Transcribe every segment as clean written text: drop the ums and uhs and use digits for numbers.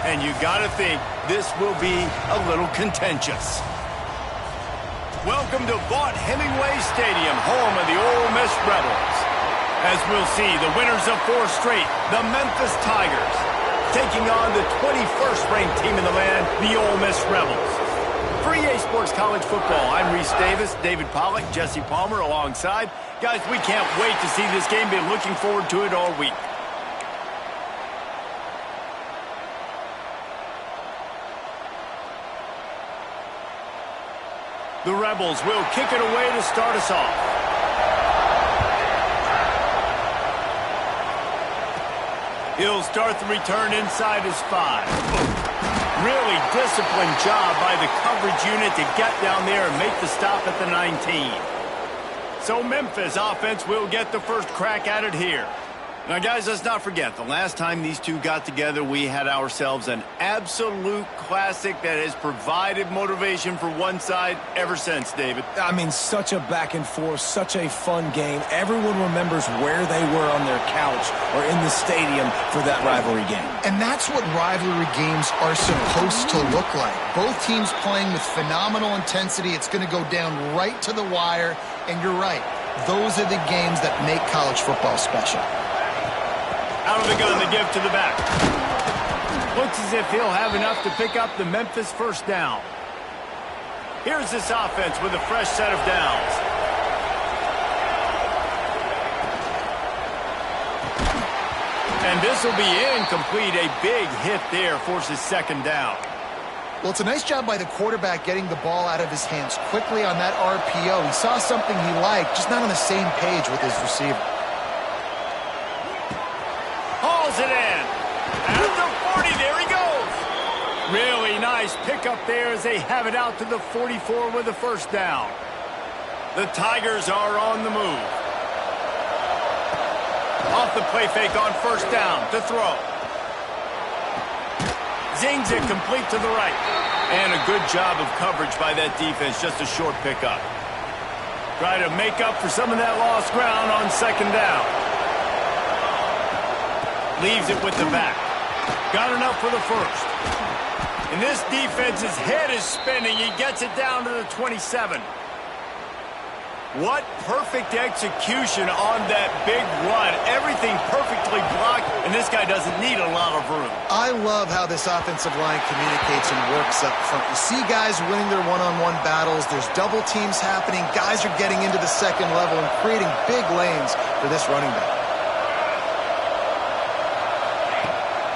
And you got to think this will be a little contentious. Welcome to Vaught Hemingway Stadium, home of the Ole Miss Rebels. As we'll see, the winners of 4 straight, the Memphis Tigers, taking on the 21st ranked team in the land, the Ole Miss Rebels. For EA Sports College Football, I'm Reese Davis, David Pollack, Jesse Palmer alongside. Guys, we can't wait to see this game. Been looking forward to it all week. The Rebels will kick it away to start us off. He'll start the return inside his 5. Really disciplined job by the coverage unit to get down there and make the stop at the 19. So Memphis offense will get the first crack at it here. Now, guys, let's not forget, the last time these two got together, we had ourselves an absolute classic that has provided motivation for one side ever since, David. I mean, such a back and forth, such a fun game. Everyone remembers where they were on their couch or in the stadium for that rivalry game. And that's what rivalry games are supposed to look like. Both teams playing with phenomenal intensity. It's going to go down right to the wire. And you're right, those are the games that make college football special. Out of the gun, the give to the back. Looks as if he'll have enough to pick up the Memphis first down. Here's this offense with a fresh set of downs. And this will be incomplete. A big hit there forces second down. Well, it's a nice job by the quarterback getting the ball out of his hands quickly on that RPO. He saw something he liked, just not on the same page with his receiver. Hauls it in. At the 40, there he goes. Really nice pickup there as they have it out to the 44 with the first down. The Tigers are on the move. Off the play fake on first down to throw. Zings it complete to the right. And a good job of coverage by that defense, just a short pickup. Try to make up for some of that lost ground on second down. Leaves it with the back. Got enough for the first. And this defense's head is spinning. He gets it down to the 27. What perfect execution on that big run. Everything perfectly blocked, and this guy doesn't need a lot of room. I love how this offensive line communicates and works up front. You see guys winning their one-on-one battles. There's double teams happening. Guys are getting into the second level and creating big lanes for this running back.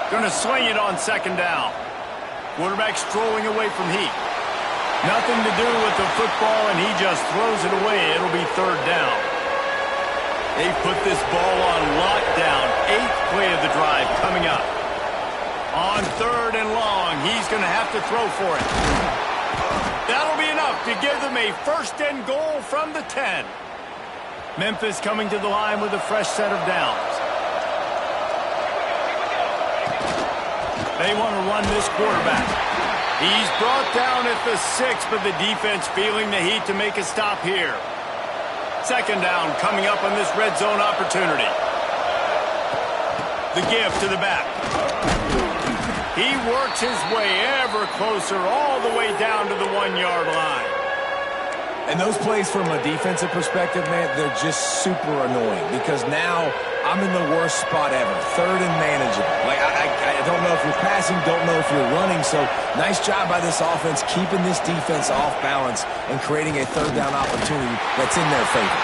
Going to swing it on second down. Quarterback strolling away from heat. Nothing to do with the football, and he just throws it away. It'll be third down. They put this ball on lockdown. 8th play of the drive coming up. On third and long, he's going to have to throw for it. That'll be enough to give them a first and goal from the 10. Memphis coming to the line with a fresh set of downs. They want to run this quarterback. He's brought down at the 6, but the defense feeling the heat to make a stop here. Second down coming up on this red zone opportunity. The give to the back. He works his way ever closer all the way down to the 1-yard line. And those plays from a defensive perspective, man, they're just super annoying because now I'm in the worst spot ever. Third and manageable. Like, I don't know if you're passing, don't know if you're running. So nice job by this offense keeping this defense off balance and creating a third down opportunity that's in their favor.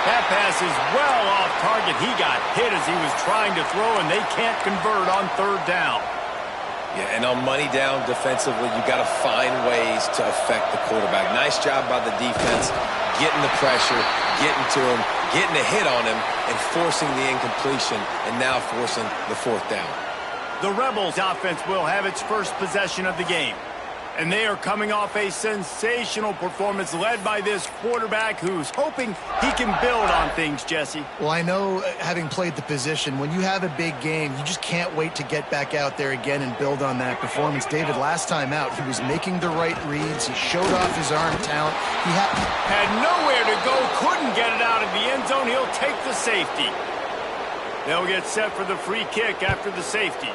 That pass is well off target. He got hit as he was trying to throw, and they can't convert on third down. Yeah, and on money down defensively, you got to find ways to affect the quarterback. Nice job by the defense, getting the pressure, getting to him, getting a hit on him, and forcing the incompletion, and now forcing the fourth down. The Rebels offense will have its first possession of the game. And they are coming off a sensational performance led by this quarterback who's hoping he can build on things, Jesse. Well, I know, having played the position, when you have a big game, you just can't wait to get back out there again and build on that performance. David, last time out, he was making the right reads. He showed off his arm talent. He had nowhere to go, couldn't get it out of the end zone. He'll take the safety. They'll get set for the free kick after the safety.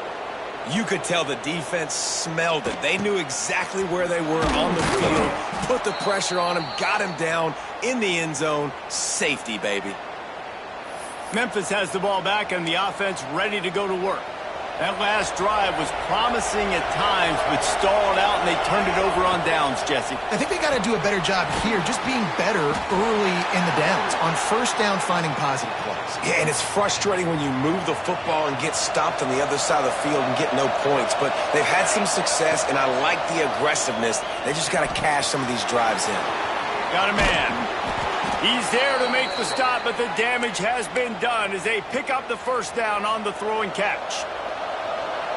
You could tell the defense smelled it. They knew exactly where they were on the field, put the pressure on him, got him down in the end zone. Safety, baby. Memphis has the ball back and the offense ready to go to work. That last drive was promising at times, but stalled out, and they turned it over on downs, Jesse. I think they got to do a better job here, just being better early in the downs. On first down, finding positive plays. Yeah, and it's frustrating when you move the football and get stopped on the other side of the field and get no points. But they've had some success, and I like the aggressiveness. They just got to cash some of these drives in. Got a man. He's there to make the stop, but the damage has been done as they pick up the first down on the throw and catch.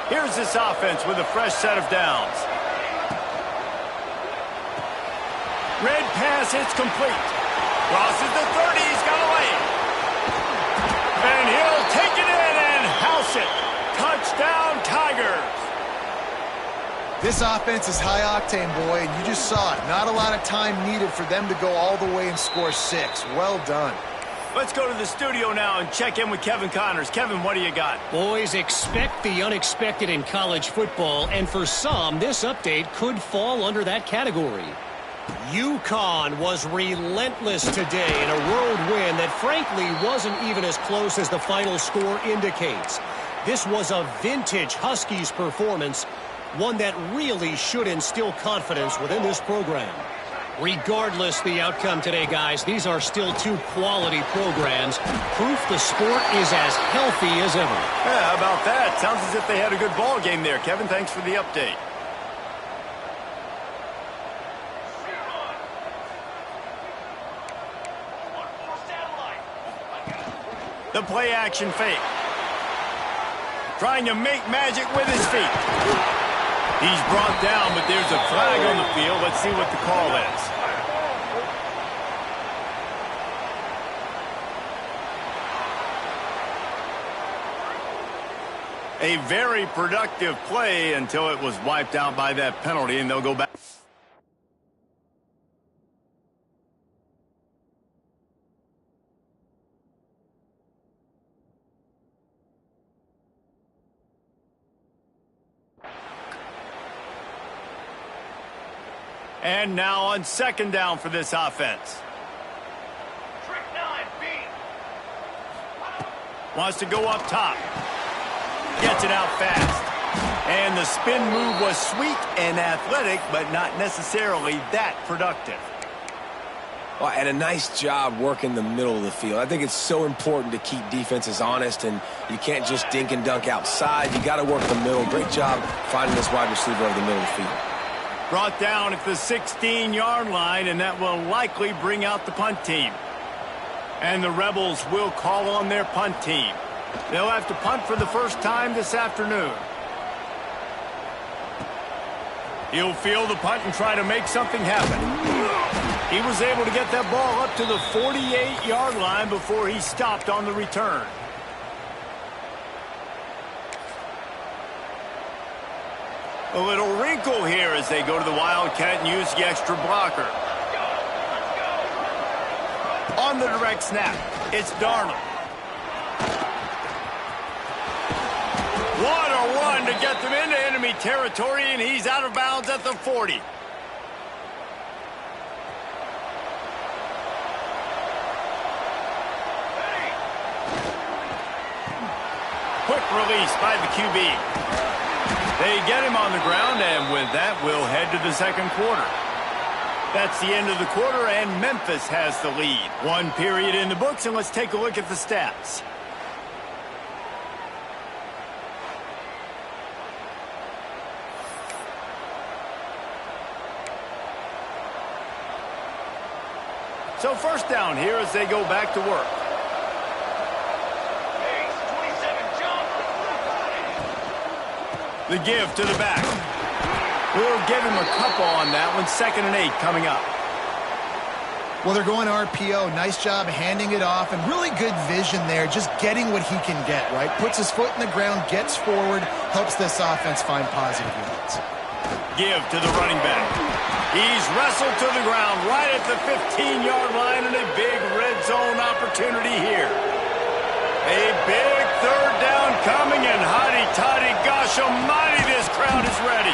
Here's this offense with a fresh set of downs. Red pass hits complete. Crosses the 30, he's got a lane. And he'll take it in and house it. Touchdown, Tigers. This offense is high octane, boy, and you just saw it. Not a lot of time needed for them to go all the way and score 6. Well done. Let's go to the studio now and check in with Kevin Connors. Kevin, what do you got? Boys, expect the unexpected in college football, and for some, this update could fall under that category. UConn was relentless today in a road win that frankly wasn't even as close as the final score indicates. This was a vintage Huskies performance, one that really should instill confidence within this program. Regardless the outcome today, guys, these are still two quality programs. Proof the sport is as healthy as ever. Yeah, how about that? Sounds as if they had a good ball game there. Kevin, thanks for the update. The play action fake. Trying to make magic with his feet. He's brought down, but there's a flag on the field. Let's see what the call is. A very productive play until it was wiped out by that penalty, and they'll go back. And now on second down for this offense. Wants to go up top. Gets it out fast. And the spin move was sweet and athletic, but not necessarily that productive. Well, and a nice job working the middle of the field. I think it's so important to keep defenses honest, and you can't just dink and dunk outside. You got to work the middle. Great job finding this wide receiver over the middle of the field. Brought down at the 16-yard line, and that will likely bring out the punt team. And the Rebels will call on their punt team. They'll have to punt for the first time this afternoon. He'll field the punt and try to make something happen. He was able to get that ball up to the 48-yard line before he stopped on the return. A little wrinkle here as they go to the Wildcat and use the extra blocker. On the direct snap, it's Darnold. What a run to get them into enemy territory, and he's out of bounds at the 40. Quick release by the QB. They get him on the ground, and with that, we'll head to the second quarter. That's the end of the quarter, and Memphis has the lead. One period in the books, and let's take a look at the stats. So first down here as they go back to work. The give to the back. We'll give him a couple on that one. 2nd and 8 coming up. Well, they're going RPO. Nice job handing it off, and really good vision there, just getting what he can get, right? Puts his foot in the ground, gets forward, helps this offense find positive units. Give to the running back. He's wrestled to the ground right at the 15-yard line, and a big red zone opportunity here. A big third down coming, and hotty-toddy, gosh almighty, this crowd is ready.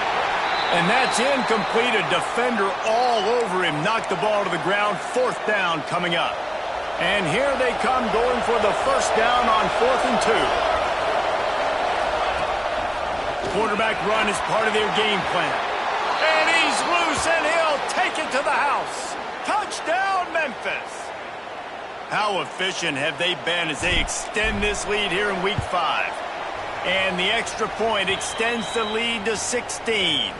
And that's incomplete. A defender all over him. Knocked the ball to the ground. Fourth down coming up. And here they come going for the first down on 4th and 2. Quarterback run is part of their game plan. And he's loose, and he'll take it to the house. Touchdown, Memphis. How efficient have they been as they extend this lead here in Week 5? And the extra point extends the lead to 16.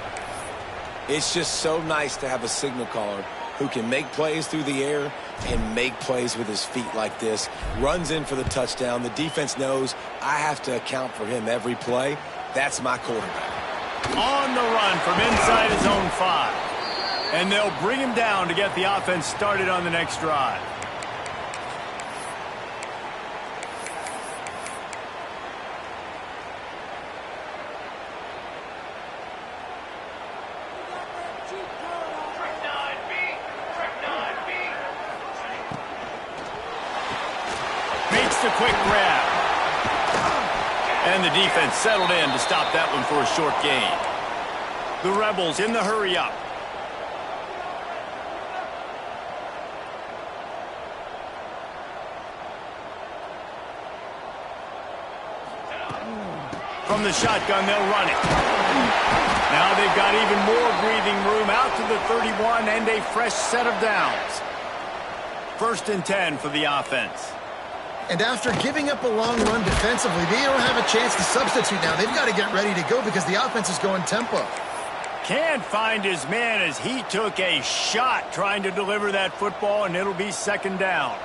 It's just so nice to have a signal caller who can make plays through the air and make plays with his feet like this. Runs in for the touchdown. The defense knows I have to account for him every play. That's my quarterback. On the run from inside his own 5. And they'll bring him down to get the offense started on the next drive. Makes the quick grab. And the defense settled in to stop that one for a short gain. The Rebels in the hurry up. From the shotgun, they'll run it. Now they've got even more breathing room out to the 31 and a fresh set of downs. 1st and 10 for the offense. And after giving up a long run defensively, they don't have a chance to substitute now. They've got to get ready to go because the offense is going tempo. Can't find his man as he took a shot trying to deliver that football, and it'll be 2nd down.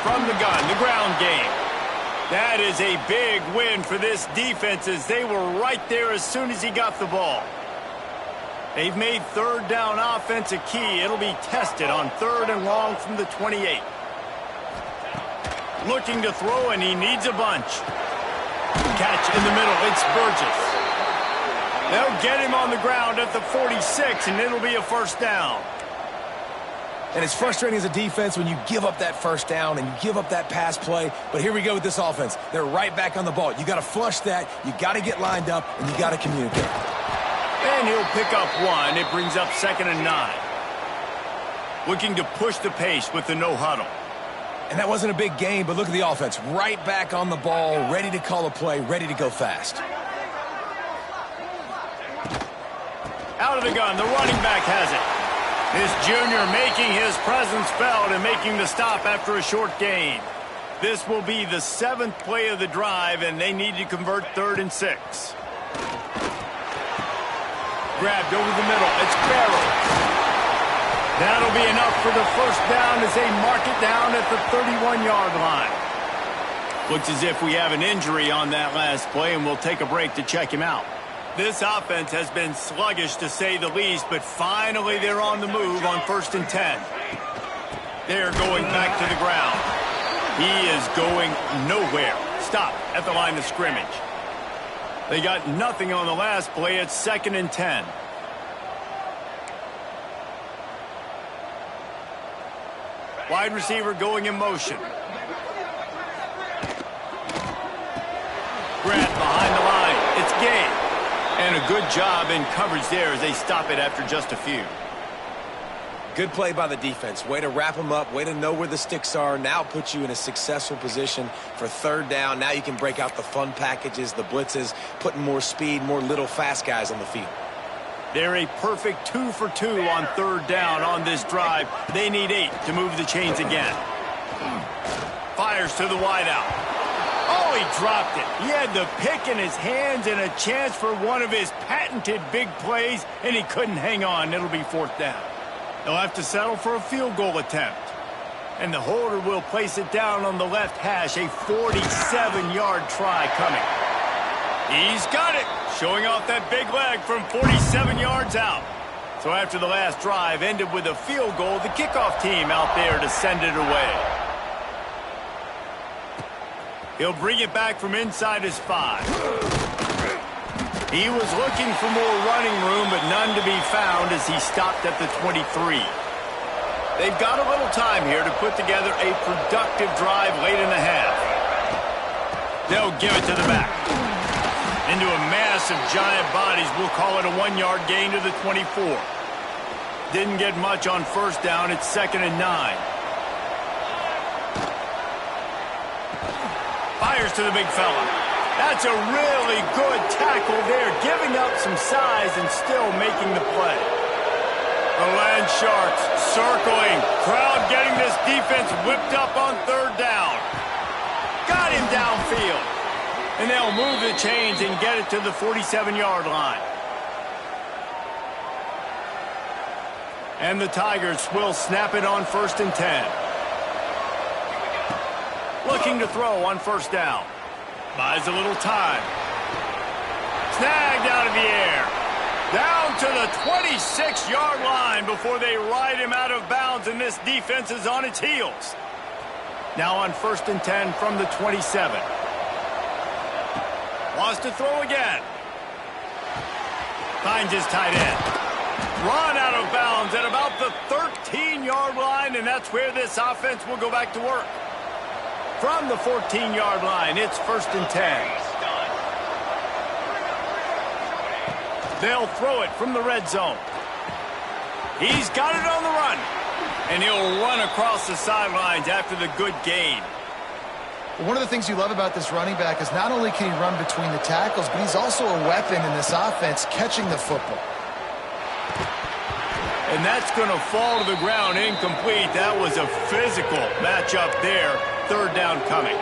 From the gun, the ground game. That is a big win for this defense as they were right there as soon as he got the ball. They've made 3rd down offense a key. It'll be tested on 3rd and long from the 28. Looking to throw, and he needs a bunch. Catch in the middle. It's Burgess. They'll get him on the ground at the 46, and it'll be a 1st down. And it's frustrating as a defense when you give up that 1st down and you give up that pass play. But here we go with this offense. They're right back on the ball. You got to flush that. You got to get lined up, and you got to communicate. And he'll pick up 1. It brings up 2nd and 9. Looking to push the pace with the no huddle. And that wasn't a big gain, but look at the offense. Right back on the ball, ready to call a play, ready to go fast. Out of the gun, the running back has it. This junior making his presence felt and making the stop after a short gain. This will be the 7th play of the drive, and they need to convert 3rd and 6. Grabbed over the middle. It's Barrow. That'll be enough for the 1st down as they mark it down at the 31-yard line. Looks as if we have an injury on that last play, and we'll take a break to check him out. This offense has been sluggish to say the least, but finally they're on the move on 1st and 10. They're going back to the ground. He is going nowhere. Stop at the line of scrimmage. They got nothing on the last play. It's 2nd and 10. Wide receiver going in motion. Grant behind the line. It's Gay. And a good job in coverage there as they stop it after just a few. Good play by the defense. Way to wrap them up. Way to know where the sticks are. Now put you in a successful position for 3rd down. Now you can break out the fun packages, the blitzes, putting more speed, more little fast guys on the field. They're a perfect 2 for 2 on 3rd down on this drive. They need 8 to move the chains again. Fires to the wideout. Oh, he dropped it. He had the pick in his hands and a chance for one of his patented big plays, and he couldn't hang on. It'll be 4th down. They'll have to settle for a field goal attempt. And the holder will place it down on the left hash, a 47-yard try coming. He's got it, showing off that big leg from 47 yards out. So after the last drive ended with a field goal, the kickoff team out there to send it away. He'll bring it back from inside his 5. He was looking for more running room, but none to be found as he stopped at the 23. They've got a little time here to put together a productive drive late in the half. They'll give it to the back. Into a mass of giant bodies. We'll call it a 1-yard gain to the 24. Didn't get much on first down. It's 2nd and 9. Fires to the big fella. That's a really good tackle there, giving up some size and still making the play. The Land Sharks circling. Crowd getting this defense whipped up on 3rd down. Got him downfield. And they'll move the chains and get it to the 47-yard line. And the Tigers will snap it on 1st and 10. Looking to throw on 1st down. Buys a little time. Snagged out of the air. Down to the 26-yard line before they ride him out of bounds, and this defense is on its heels. Now on 1st and 10 from the 27. Wants to throw again. Finds his tight end. Run out of bounds at about the 13-yard line, and that's where this offense will go back to work. From the 14-yard line, it's 1st and 10. They'll throw it from the red zone. He's got it on the run. And he'll run across the sidelines after the good gain. One of the things you love about this running back is not only can he run between the tackles, but he's also a weapon in this offense catching the football. And that's going to fall to the ground incomplete. That was a physical matchup there. 3rd down coming.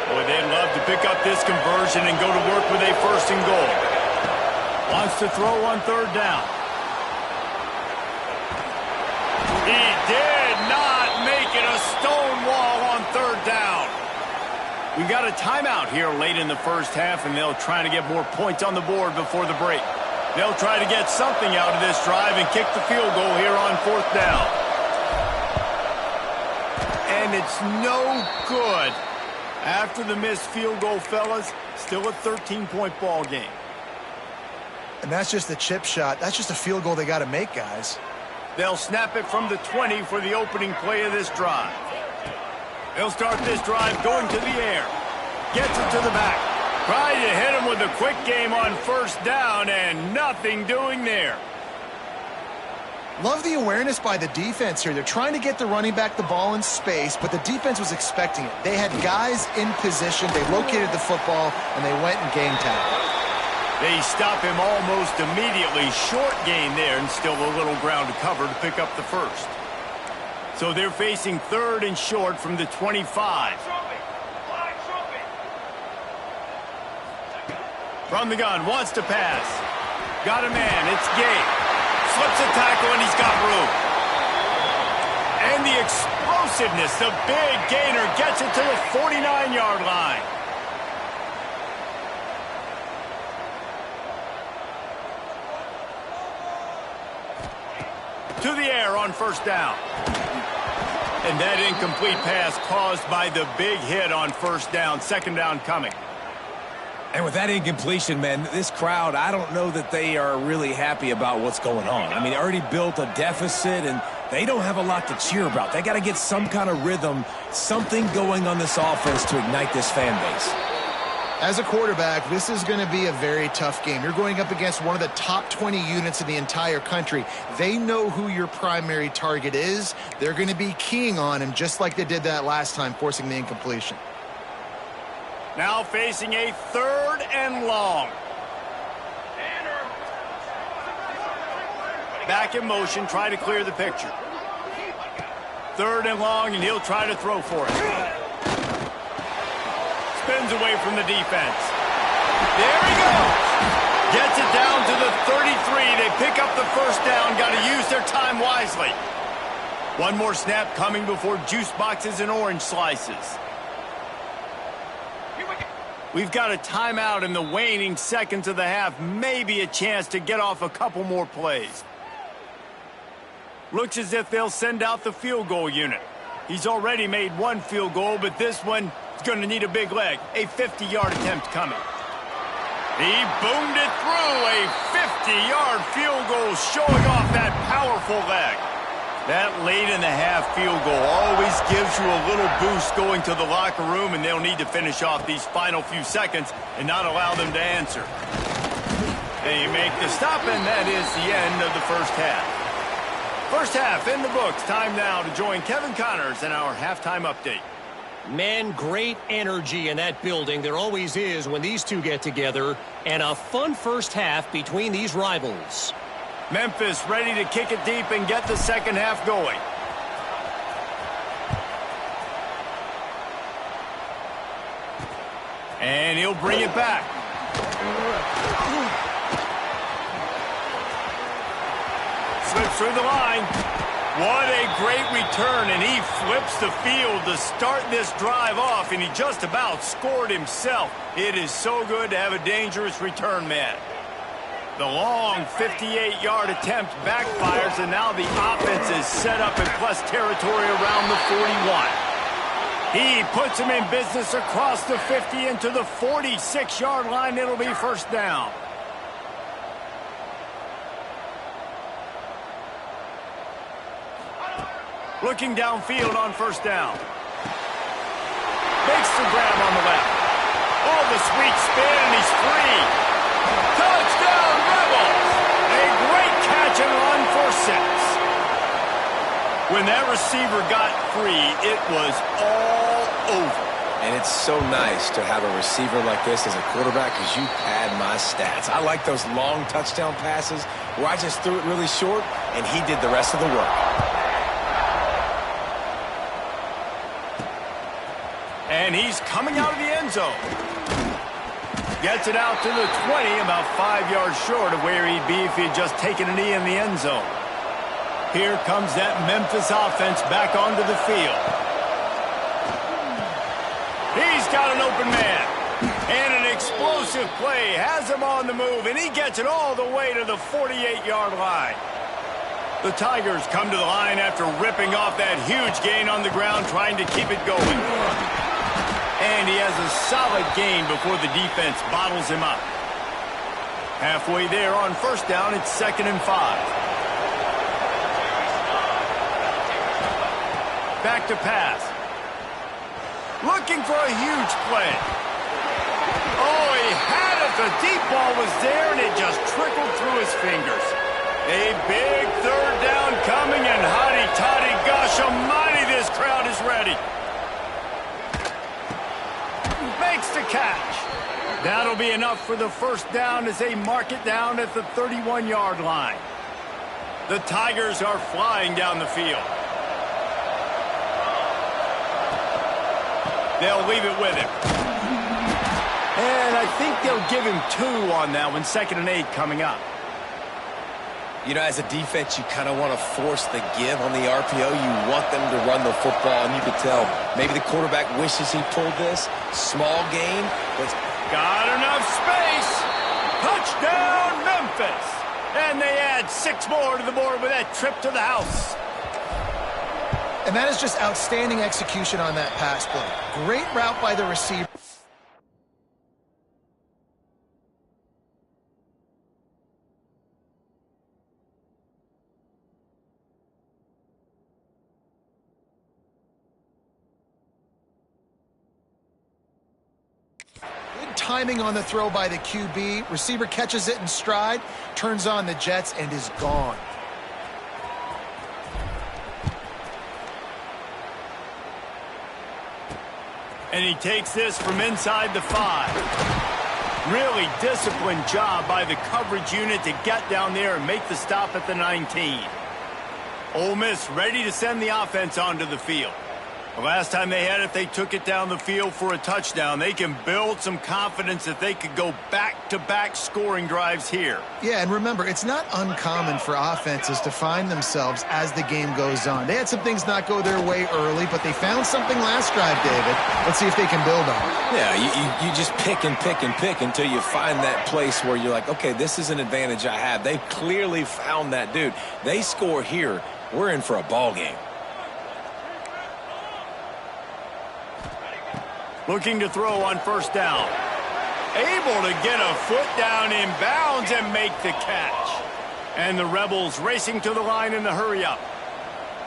Boy, they'd love to pick up this conversion and go to work with a 1st and goal. Wants to throw on 3rd down. He did not make it. A stone wall on 3rd down. We've got a timeout here late in the first half, and they'll try to get more points on the board before the break. They'll try to get something out of this drive and kick the field goal here on 4th down. And it's no good. After the missed field goal, fellas, still a 13-point ball game. And that's just a chip shot. That's just a field goal they got to make, guys. They'll snap it from the 20 for the opening play of this drive. They'll start this drive going to the air. Gets it to the back. Tried to hit him with a quick game on 1st down, and nothing doing there. Love the awareness by the defense here. They're trying to get the running back the ball in space, but the defense was expecting it. They had guys in position. They located the football, and they went and game tackle. They stop him almost immediately. Short gain there, and still a little ground to cover to pick up the 1st. So they're facing 3rd and short from the 25. From the gun, wants to pass. Got a man, it's Gay. Slips a tackle, and he's got room. And the explosiveness, the big gainer, gets it to the 49-yard line. To the air on 1st down. And that incomplete pass caused by the big hit on 1st down. 2nd down coming. And with that incompletion, man, this crowd, I don't know that they are really happy about what's going on. I mean, they already built a deficit, and they don't have a lot to cheer about. They got to get some kind of rhythm, something going on this offense to ignite this fan base. As a quarterback, this is going to be a very tough game. You're going up against one of the top 20 units in the entire country. They know who your primary target is. They're going to be keying on him just like they did that last time, forcing the incompletion. Now facing a 3rd and long. Back in motion, try to clear the picture. 3rd and long, and he'll try to throw for it. Spins away from the defense. There he goes. Gets it down to the 33. They pick up the 1st down. Got to use their time wisely. One more snap coming before juice boxes and orange slices. We've got a timeout in the waning seconds of the half. Maybe a chance to get off a couple more plays. Looks as if they'll send out the field goal unit. He's already made one field goal, but this one is going to need a big leg. A 50-yard attempt coming. He boomed it through. A 50-yard field goal showing off that powerful leg. That late in the half field goal always gives you a little boost going to the locker room, and they'll need to finish off these final few seconds and not allow them to answer. They make the stop, and that is the end of the first half. First half in the books. Time now to join Kevin Connors in our halftime update. Man, great energy in that building. There always is when these two get together. And a fun first half between these rivals. Memphis ready to kick it deep and get the second half going. And he'll bring it back. Slips through the line. What a great return, and he flips the field to start this drive off, and he just about scored himself. It is so good to have a dangerous return man. The long 58-yard attempt backfires, and now the offense is set up in plus territory around the 41. He puts him in business across the 50 into the 46-yard line. It'll be first down. Looking downfield on first down. Makes the grab on the left. Oh, the sweet spin, and he's free. Touchdown, Rebels! A great catch and run for 6. When that receiver got free, it was all over. And it's so nice to have a receiver like this as a quarterback because you pad my stats. I like those long touchdown passes where I just threw it really short, and he did the rest of the work. And he's coming out of the end zone. Gets it out to the 20, about 5 yards short of where he'd be if he'd just taken a knee in the end zone. Here comes that Memphis offense back onto the field. He's got an open man. And an explosive play has him on the move, and he gets it all the way to the 48-yard line. The Tigers come to the line after ripping off that huge gain on the ground, trying to keep it going. And he has a solid gain before the defense bottles him up. Halfway there on first down, it's 2nd and 5. Back to pass. Looking for a huge play. Oh, he had it. The deep ball was there, and it just trickled through his fingers. A big third down coming, and hotty-toddy, gosh almighty, this crowd is ready. Makes the catch. That'll be enough for the first down as they mark it down at the 31-yard line. The Tigers are flying down the field. They'll leave it with him. And I think they'll give him 2 on that one. 2nd and 8 coming up. You know, as a defense, you kind of want to force the give on the RPO. You want them to run the football, and you could tell maybe the quarterback wishes he pulled this. Small gain, but got enough space. Touchdown, Memphis. And they add 6 more to the board with that trip to the house. And that is just outstanding execution on that pass play. Great route by the receiver. Timing on the throw by the QB. Receiver catches it in stride, turns on the jets, and is gone. And he takes this from inside the 5. Really disciplined job by the coverage unit to get down there and make the stop at the 19. Ole Miss ready to send the offense onto the field. The last time they had it, they took it down the field for a touchdown. They can build some confidence that they could go back-to-back scoring drives here. Yeah, and remember, it's not uncommon for offenses to find themselves as the game goes on. They had some things not go their way early, but they found something last drive, David. Let's see if they can build on it. Yeah, you just pick and pick and pick until you find that place where you're like, okay, this is an advantage I have. They clearly found that, dude. They score here, we're in for a ball game. Looking to throw on first down. Able to get a foot down in bounds and make the catch. And the Rebels racing to the line in the hurry-up.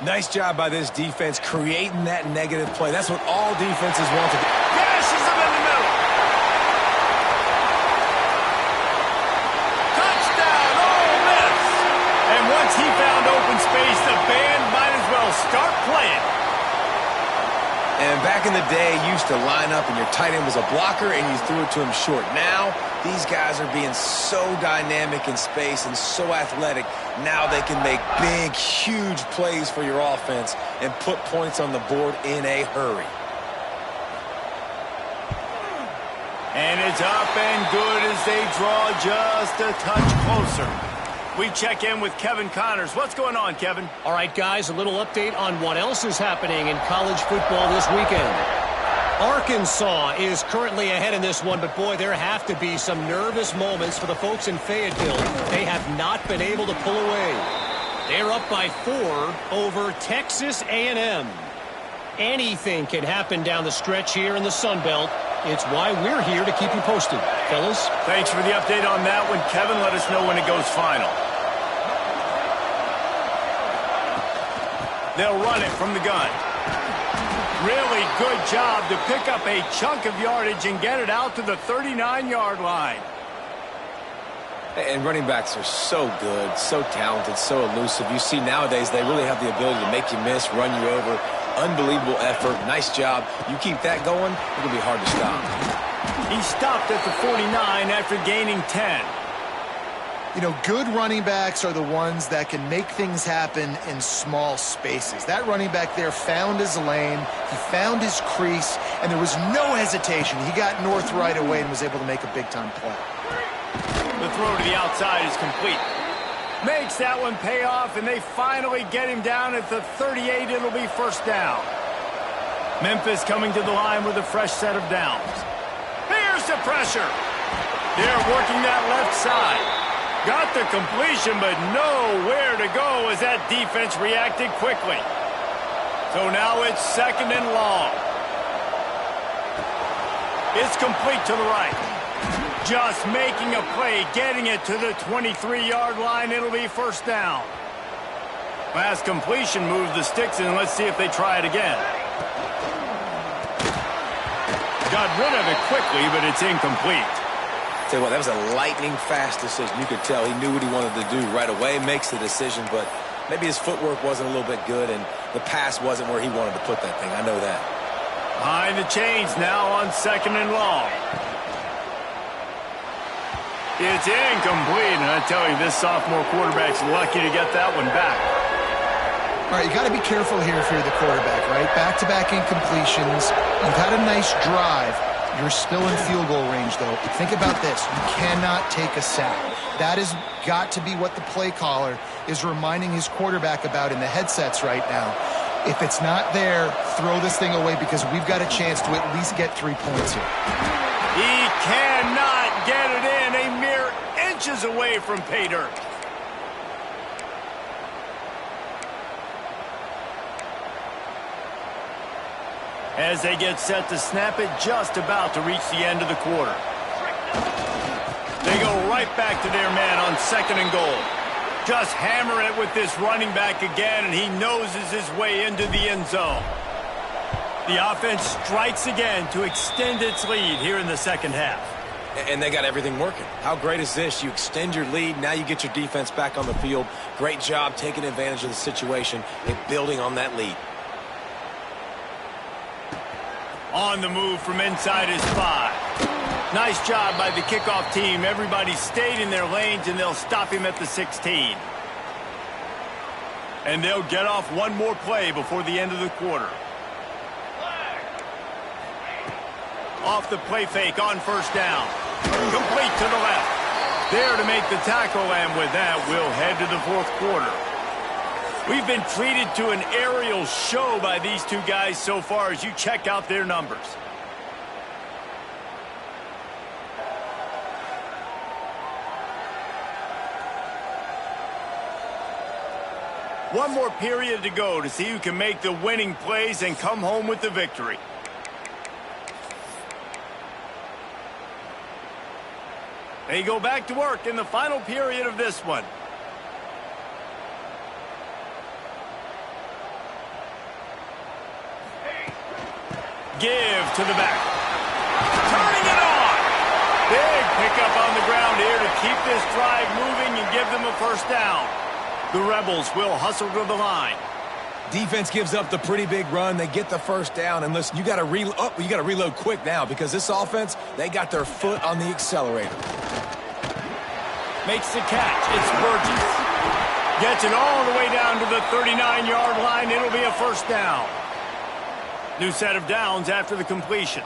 Nice job by this defense creating that negative play. That's what all defenses want to do. Gashes him in the middle. Touchdown, Ole Miss. And once he found open space, the band might as well start playing. And back in the day, you used to line up and your tight end was a blocker and you threw it to him short. Now, these guys are being so dynamic in space and so athletic. Now they can make big, huge plays for your offense and put points on the board in a hurry. And it's up and good as they draw just a touch closer. We check in with Kevin Connors. What's going on, Kevin? All right, guys, a little update on what else is happening in college football this weekend. Arkansas is currently ahead in this one, but boy, there have to be some nervous moments for the folks in Fayetteville. They have not been able to pull away. They're up by 4 over Texas A&M. Anything can happen down the stretch here in the Sun Belt. It's why we're here to keep you posted. Fellas? Thanks for the update on that one, Kevin. Let us know when it goes final. They'll run it from the gun. Really good job to pick up a chunk of yardage and get it out to the 39-yard line. And running backs are so good, so talented, so elusive. You see nowadays they really have the ability to make you miss, run you over. Unbelievable effort. Nice job. You keep that going, it'll be hard to stop. He stopped at the 49 after gaining 10. You know, good running backs are the ones that can make things happen in small spaces. That running back there found his lane, he found his crease, and there was no hesitation. He got north right away and was able to make a big-time play. The throw to the outside is complete. Makes that one pay off, and they finally get him down at the 38. It'll be first down. Memphis coming to the line with a fresh set of downs. Here's the pressure. They're working that left side. Got the completion, but nowhere to go as that defense reacted quickly. So now it's second and long. It's complete to the right. Just making a play, getting it to the 23-yard line. It'll be first down. Last completion moved the sticks, and let's see if they try it again. Got rid of it quickly, but it's incomplete. Tell you what, that was a lightning-fast decision. You could tell he knew what he wanted to do right away, makes the decision, but maybe his footwork wasn't a little bit good, and the pass wasn't where he wanted to put that thing. I know that. Behind the chains now on second and long. It's incomplete, and I tell you, this sophomore quarterback's lucky to get that one back. All right, you got to be careful here if you're the quarterback, right? Back-to-back incompletions. You've had a nice drive. You're still in field goal range, though. Think about this. You cannot take a sack. That has got to be what the play caller is reminding his quarterback about in the headsets right now. If it's not there, throw this thing away because we've got a chance to at least get 3 points here. He cannot get it in. A mere inches away from pay dirt. As they get set to snap it, just about to reach the end of the quarter. They go right back to their man on second and goal. Just hammer it with this running back again, and he noses his way into the end zone. The offense strikes again to extend its lead here in the second half. And they got everything working. How great is this? You extend your lead, now you get your defense back on the field. Great job taking advantage of the situation and building on that lead. On the move from inside his 5. Nice job by the kickoff team. Everybody stayed in their lanes, and they'll stop him at the 16. And they'll get off one more play before the end of the quarter. Off the play fake on first down. Complete to the left. There to make the tackle, and with that, we'll head to the fourth quarter. We've been treated to an aerial show by these two guys so far as you check out their numbers. One more period to go to see who can make the winning plays and come home with the victory. They go back to work in the final period of this one. Give to the back. Turning it on. Big pickup on the ground here to keep this drive moving and give them a first down. The Rebels will hustle to the line. Defense gives up the pretty big run. They get the first down. And listen, you got to reload quick now because this offense, they got their foot on the accelerator. Makes the catch. It's Burgess. Gets it all the way down to the 39-yard line. It'll be a first down. New set of downs after the completion.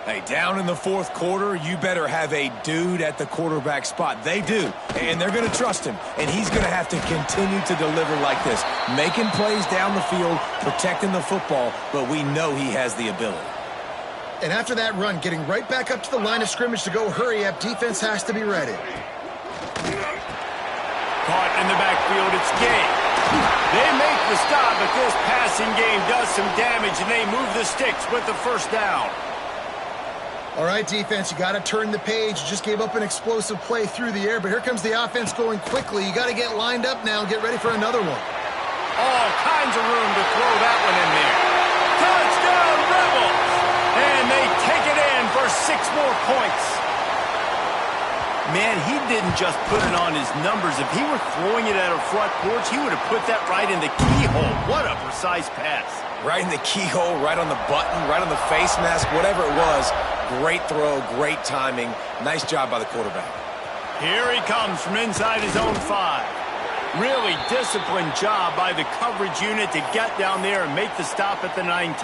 Hey, down in the fourth quarter, you better have a dude at the quarterback spot. They do, and they're going to trust him, and he's going to have to continue to deliver like this, making plays down the field, protecting the football, but we know he has the ability. And after that run, getting right back up to the line of scrimmage to go hurry up, defense has to be ready. Caught in the backfield, it's Gay. They make the stop, but this passing game does some damage, and they move the sticks with the first down. All right, defense, you got to turn the page. You just gave up an explosive play through the air, but here comes the offense going quickly. You got to get lined up now and get ready for another one. All kinds of room to throw that one in there. Touchdown, Rebels! And they take it in for 6 more points. Man, he didn't just put it on his numbers. If he were throwing it at a front porch, he would have put that right in the keyhole. What a precise pass. Right in the keyhole, right on the button, right on the face mask, whatever it was. Great throw, great timing. Nice job by the quarterback. Here he comes from inside his own 5. Really disciplined job by the coverage unit to get down there and make the stop at the 19.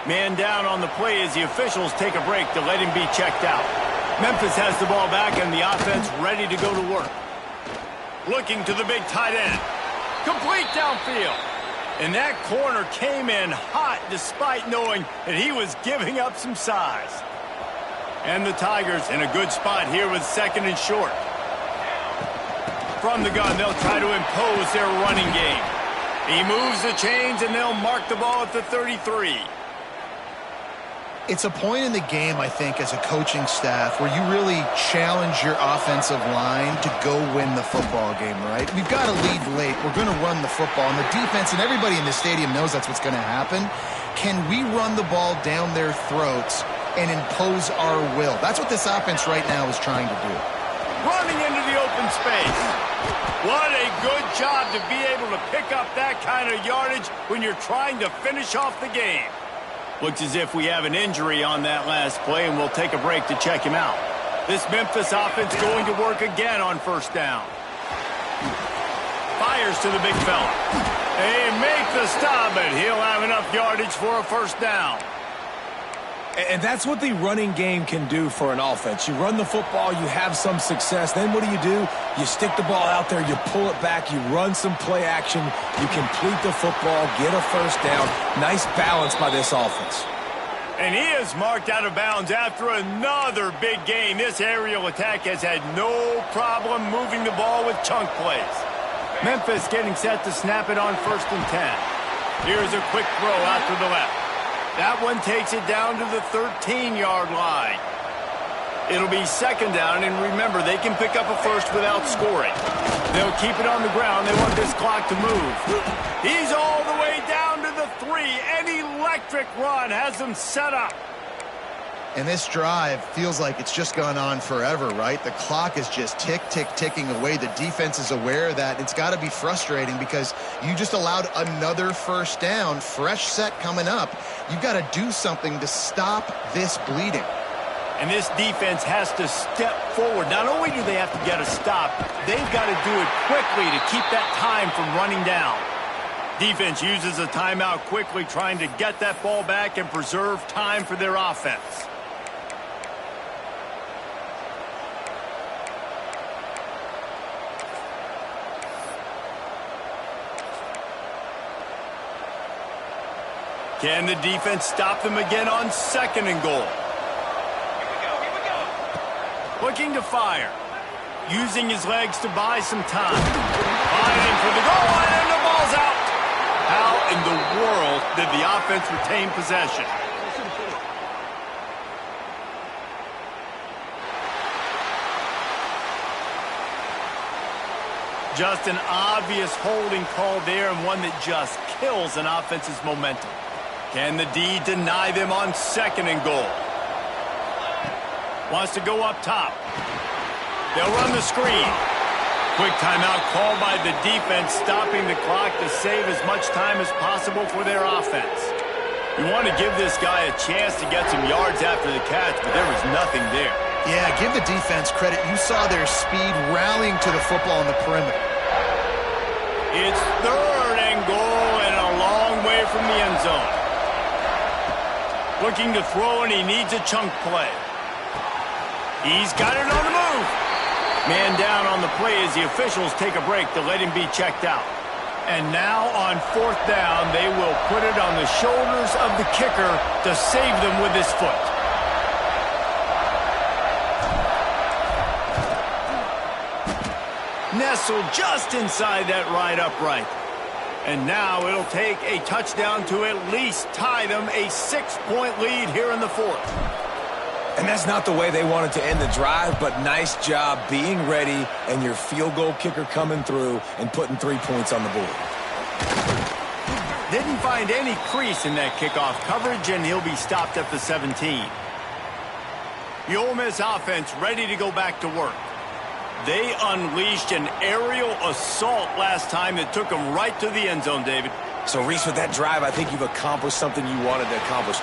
Man down on the play as the officials take a break to let him be checked out. Memphis has the ball back and the offense ready to go to work. Looking to the big tight end. Complete downfield. And that corner came in hot despite knowing that he was giving up some size. And the Tigers in a good spot here with 2nd and short. From the gun, they'll try to impose their running game. He moves the chains and they'll mark the ball at the 33. It's a point in the game, I think, as a coaching staff where you really challenge your offensive line to go win the football game, right? We've got to lead late. We're going to run the football. And the defense and everybody in the stadium knows that's what's going to happen. Can we run the ball down their throats and impose our will? That's what this offense right now is trying to do. Running into the open space. What a good job to be able to pick up that kind of yardage when you're trying to finish off the game. Looks as if we have an injury on that last play, and we'll take a break to check him out. This Memphis offense going to work again on first down. Fires to the big fella. They make the stop, but he'll have enough yardage for a first down. And that's what the running game can do for an offense. You run the football, you have some success. Then what do? You stick the ball out there, you pull it back, you run some play action, you complete the football, get a first down. Nice balance by this offense. And he is marked out of bounds after another big gain. This aerial attack has had no problem moving the ball with chunk plays. Memphis getting set to snap it on 1st and 10. Here's a quick throw out to the left. That one takes it down to the 13-yard line. It'll be 2nd down, and remember, they can pick up a first without scoring. They'll keep it on the ground. They want this clock to move. He's all the way down to the 3. An electric run has them set up. And this drive feels like it's just gone on forever, right? The clock is just ticking away. The defense is aware of that. It's got to be frustrating because you just allowed another first down, fresh set coming up. You've got to do something to stop this bleeding. And this defense has to step forward. Not only do they have to get a stop, they've got to do it quickly to keep that time from running down. Defense uses a timeout quickly, trying to get that ball back and preserve time for their offense. Can the defense stop them again on 2nd and goal? Here we go. Looking to fire. Using his legs to buy some time. Fighting for the goal line, and the ball's out. How in the world did the offense retain possession? Just an obvious holding call there, and one that just kills an offense's momentum. Can the D deny them on 2nd and goal? Wants to go up top. They'll run the screen. Quick timeout called by the defense, stopping the clock to save as much time as possible for their offense. You want to give this guy a chance to get some yards after the catch, but there was nothing there. Yeah, give the defense credit. You saw their speed rallying to the football on the perimeter. It's 3rd and goal and a long way from the end zone. Looking to throw, and he needs a chunk play. He's got it on the move. Man down on the play as the officials take a break to let him be checked out. And now on 4th down, they will put it on the shoulders of the kicker to save them with his foot. Nestled just inside that right upright. And now it'll take a touchdown to at least tie them a 6-point lead here in the 4th. And that's not the way they wanted to end the drive, but nice job being ready and your field goal kicker coming through and putting 3 points on the board. Didn't find any crease in that kickoff coverage, and he'll be stopped at the 17. The Ole Miss offense ready to go back to work. They unleashed an aerial assault last time that took them right to the end zone, David. So, Reese, with that drive, I think you've accomplished something you wanted to accomplish.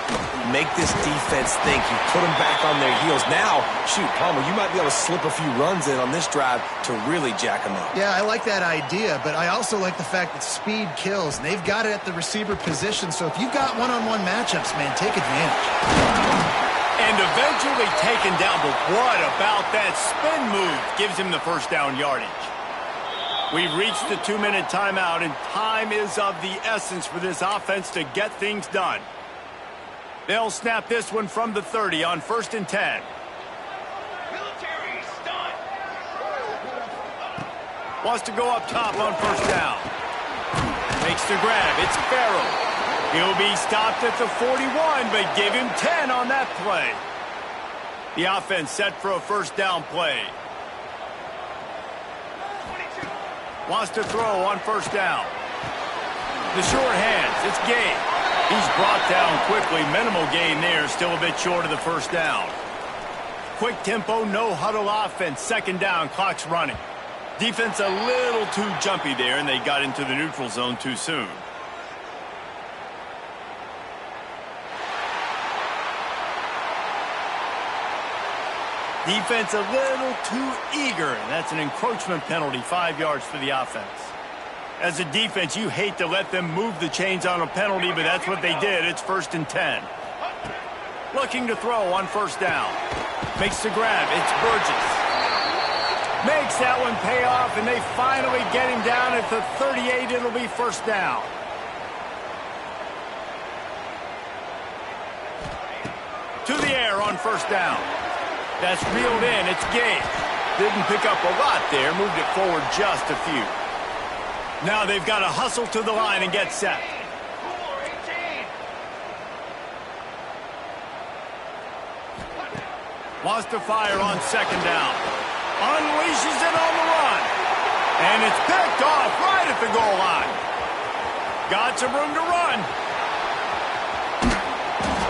Make this defense think. You put them back on their heels. Now, shoot, Palmer, you might be able to slip a few runs in on this drive to really jack them up. Yeah, I like that idea, but I also like the fact that speed kills. And they've got it at the receiver position, so if you've got one-on-one matchups, man, take advantage. And eventually taken down, but what about that spin move? Gives him the 1st down yardage. We've reached the 2-minute timeout, and time is of the essence for this offense to get things done. They'll snap this one from the 30 on 1st and 10. Wants to go up top on 1st down. Makes the grab. It's Farrell. He'll be stopped at the 41, but give him 10 on that play. The offense set for a 1st down play. Wants to throw on 1st down. The short hands, it's Gabe. He's brought down quickly. Minimal gain there, still a bit short of the 1st down. Quick tempo, no huddle offense. 2nd down, clock's running. Defense a little too jumpy there, and they got into the neutral zone too soon. Defense a little too eager, and that's an encroachment penalty, 5 yards for the offense. As a defense, you hate to let them move the chains on a penalty, but that's what they did. It's 1st and 10. Looking to throw on 1st down. Makes the grab. It's Burgess. Makes that one pay off, and they finally get him down at the 38. It'll be 1st down. To the air on 1st down. That's reeled in. It's Gabe. Didn't pick up a lot there. Moved it forward just a few. Now they've got to hustle to the line and get set. Wants to fire on 2nd down. Unleashes it on the run. And it's picked off right at the goal line. Got some room to run.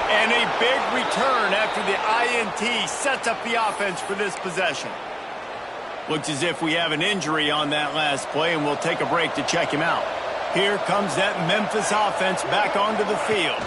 And a big return after the INT sets up the offense for this possession. Looks as if we have an injury on that last play, and we'll take a break to check him out. Here comes that Memphis offense back onto the field.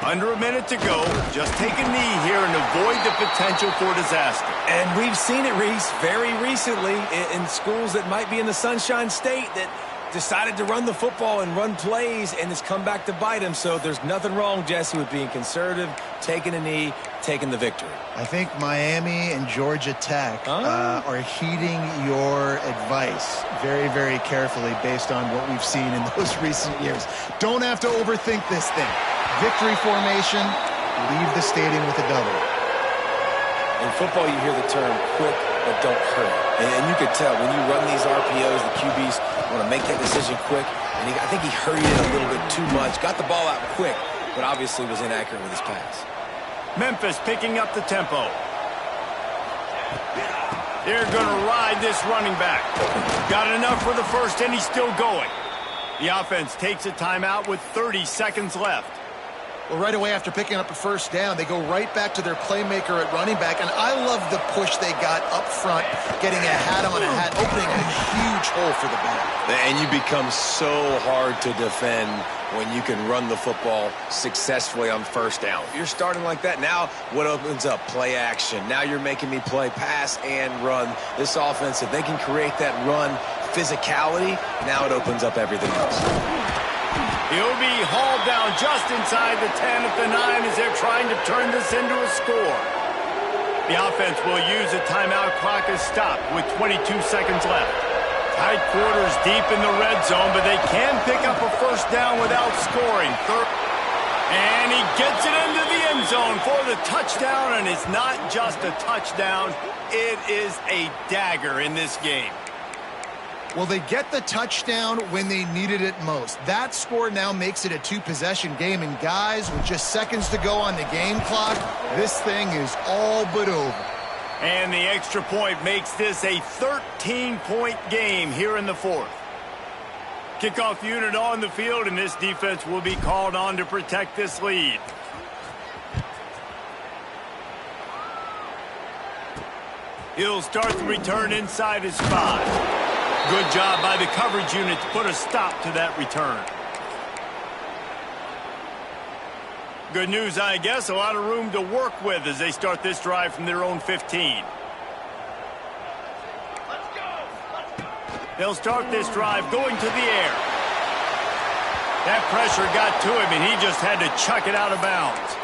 Under a minute to go. Just take a knee here and avoid the potential for disaster. And we've seen it, Reese, very recently in schools that might be in the Sunshine State that decided to run the football and run plays, and it's come back to bite him. So there's nothing wrong, Jesse, with being conservative, taking a knee, taking the victory. I think Miami and Georgia Tech are heeding your advice very, very carefully based on what we've seen in those recent years. Don't have to overthink this thing. Victory formation, leave the stadium with a double. In football, you hear the term quick but don't hurt. And you could tell when you run these RPOs, the QBs want to make that decision quick. And I think he hurried it a little bit too much. Got the ball out quick, but obviously was inaccurate with his pass. Memphis picking up the tempo. They're going to ride this running back. Got enough for the first, and he's still going. The offense takes a timeout with 30 seconds left. Well, right away after picking up a first down, they go right back to their playmaker at running back. And I love the push they got up front, getting a hat on a hat, opening a huge hole for the back. And you become so hard to defend when you can run the football successfully on first down. You're starting like that. Now what opens up? Play action. Now you're making me play pass and run. This offense, if they can create that run physicality, now it opens up everything else. He'll be hauled down just inside the 10 at the 9 as they're trying to turn this into a score. The offense will use a timeout. Clock is stopped with 22 seconds left. Tight quarters deep in the red zone, but they can pick up a first down without scoring. And he gets it into the end zone for the touchdown, and it's not just a touchdown. It is a dagger in this game. Well, they get the touchdown when they needed it most. That score now makes it a two-possession game. And, guys, with just seconds to go on the game clock, this thing is all but over. And the extra point makes this a 13-point game here in the fourth. Kickoff unit on the field, and this defense will be called on to protect this lead. He'll start the return inside his 5. Good job by the coverage unit to put a stop to that return. Good news, I guess. A lot of room to work with as they start this drive from their own 15. They'll start this drive going to the air. That pressure got to him, and he just had to chuck it out of bounds.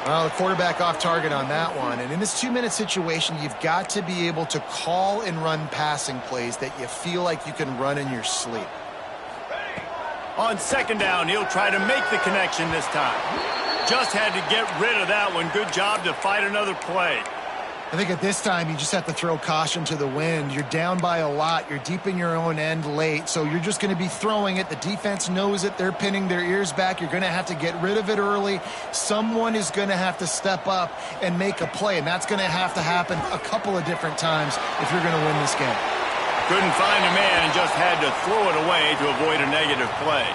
Well, the quarterback off target on that one. And in this 2-minute situation, you've got to be able to call and run passing plays that you feel like you can run in your sleep. On second down, he'll try to make the connection this time. Just had to get rid of that one. Good job to fight another play. I think at this time, you just have to throw caution to the wind. You're down by a lot. You're deep in your own end late, so you're just going to be throwing it. The defense knows it. They're pinning their ears back. You're going to have to get rid of it early. Someone is going to have to step up and make a play, and that's going to have to happen a couple of different times if you're going to win this game. Couldn't find a man and just had to throw it away to avoid a negative play.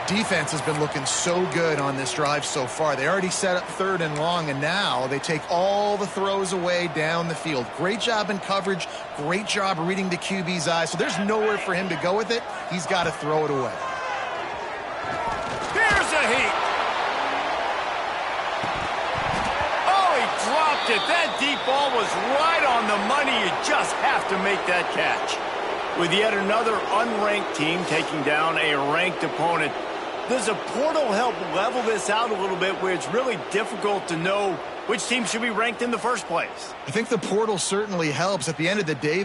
Defense has been looking so good on this drive so far. They already set up 3rd and long, and now they take all the throws away down the field. Great job in coverage. Great job reading the QB's eyes. So there's nowhere for him to go with it. He's got to throw it away. Here's a heat. Oh, he dropped it. That deep ball was right on the money. You just have to make that catch. With yet another unranked team taking down a ranked opponent, does a portal help level this out a little bit where it's really difficult to know which team should be ranked in the first place? I think the portal certainly helps. At the end of the day, though,